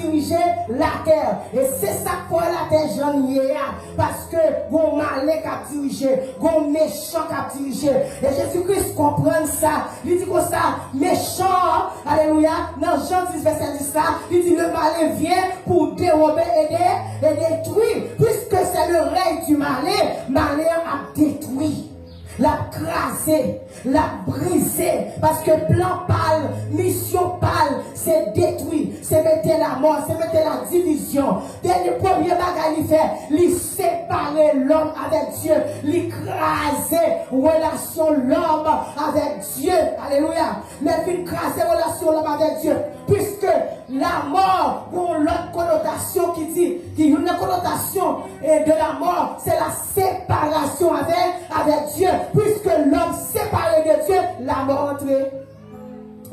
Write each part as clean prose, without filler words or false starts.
diriger la terre. Et c'est ça pour la terre, j'en ai parce que bon malin qui a dirigé, bon méchant qui a dirigé. Et Jésus-Christ comprend ça. Il dit comme ça, méchant, alléluia, dans Jean 10, verset 10, il dit le malin vient pour dérober et détruire. Puisque c'est le règne du malin a détruit. La crasé, la brisé, parce que plan pâle, mission pâle, c'est détruit, c'est mettre la mort, c'est mettre la division. Dès le premier bagage, il fait, il séparer l'homme avec Dieu, il craser relation l'homme avec Dieu. Alléluia. Mais il craser relation l'homme avec Dieu, puisque la mort, pour l'autre connotation qui dit, une connotation de la mort, c'est la séparation avec Dieu. Puisque l'homme séparé de Dieu, la mort entrée,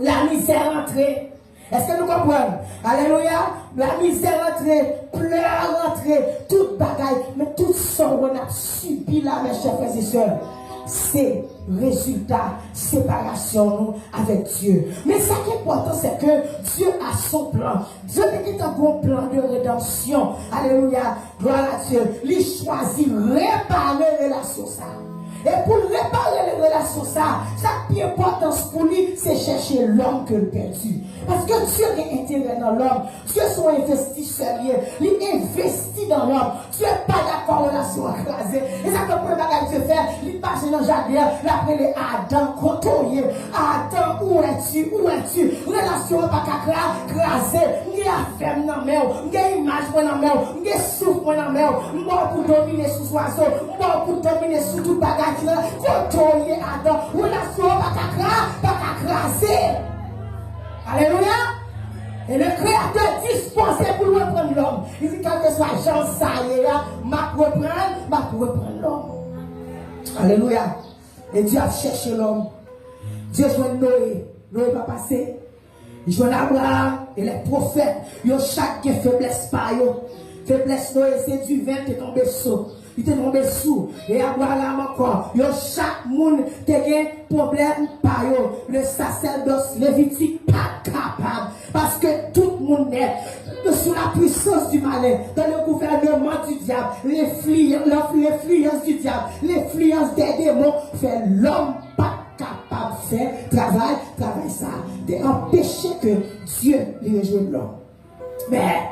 la misère entrée. Est-ce que nous comprenons? Alléluia. La misère entrée, pleurs entrée, toute bagaille, mais tout ce qu'on a subi là, mes chers frères et sœurs, c'est résultat, séparation nous avec Dieu. Mais ce qui est important, c'est que Dieu a son plan. Dieu est un bon plan de rédemption. Alléluia. Gloire à Dieu. Il choisit réparer la relation ça. Et pour réparer les relations, ça qui est important pour lui, c'est chercher l'homme que le perdu. Parce que Dieu a intérêt dans l'homme. Dieu est son investisseur. Il investit dans l'homme. Dieu n'est pas d'accord relation écrasée. Et ça, comme le bagage Dieu fait, il passe dans le jardin, il appelle Adam, contourné. Adam, où es-tu? Où es-tu? Relation pas écrasée. Il y a ferme dans la main. Il y a image dans la main. Il y a souffle dans la main. Il y a pour dominer sous oiseau. Il y a pour dominer sous tout bagage. Contrôler Adam, relation pas écraser. Alléluia. Et le Créateur dispensé pour reprendre l'homme. Il dit quel que soit Jean Saïra, m'a reprendre l'homme. Alléluia. Et Dieu a cherché l'homme. Dieu joint Noé. Noé va passer. Il joint Abraham et les prophètes. Ils ont chaque faiblesse par eux. Faiblesse Noé, c'est du vin qui est tombé sous. Il est tombé sous. Et Abraham encore. Yo, chaque monde qui a un problème par eux. Le sacerdoce lévitique pas capable. Parce que tout le monde est sous la puissance du malin. Dans le gouvernement du diable. L'influence du diable. L'influence des démons fait l'homme pas capable de faire travail ça. D'empêcher que Dieu lui rejoigne l'homme. Mais,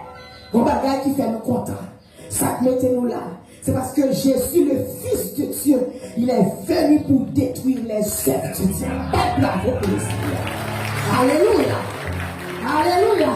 mon bagage qui fait nous contents. Ça que mettez-nous là. C'est parce que Jésus, le Fils de Dieu, il est venu pour détruire les œuvres du diable. Alléluia. Alléluia.